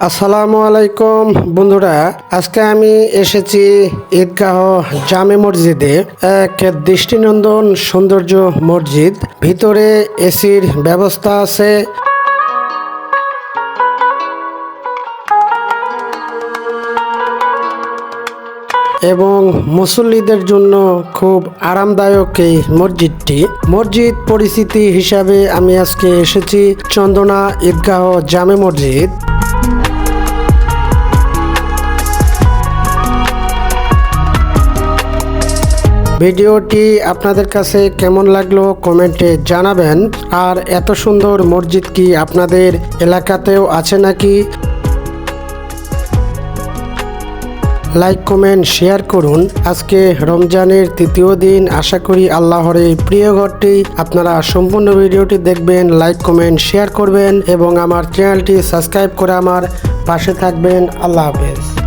আসসালামু আলাইকুম বন্ধুরা, আজকে আমি এসেছি ঈদগাহ জামে মসজিদে। এক দৃষ্টিনন্দন সৌন্দর্য মসজিদ, ভিতরে এসির ব্যবস্থা আছে এবং মুসল্লিদের জন্য খুব আরামদায়ক এই মসজিদটি। মসজিদ পরিচিতি হিসাবে আমি আজকে এসেছি চন্দনা ঈদগাহ জামে মসজিদ। ভিডিওটি আপনাদের কাছে কেমন লাগলো কমেন্টে জানাবেন। আর এত সুন্দর মসজিদ কি আপনাদের এলাকাতেও আছে নাকি? লাইক কমেন্ট শেয়ার করুন। আজকে রমজানের তৃতীয় দিন, আশা করি আল্লাহর এই প্রিয় ঘরটি আপনারা সম্পূর্ণ ভিডিওটি দেখবেন, লাইক কমেন্ট শেয়ার করবেন এবং আমার চ্যানেলটি সাবস্ক্রাইব করে আমার পাশে থাকবেন। আল্লাহ হাফেজ।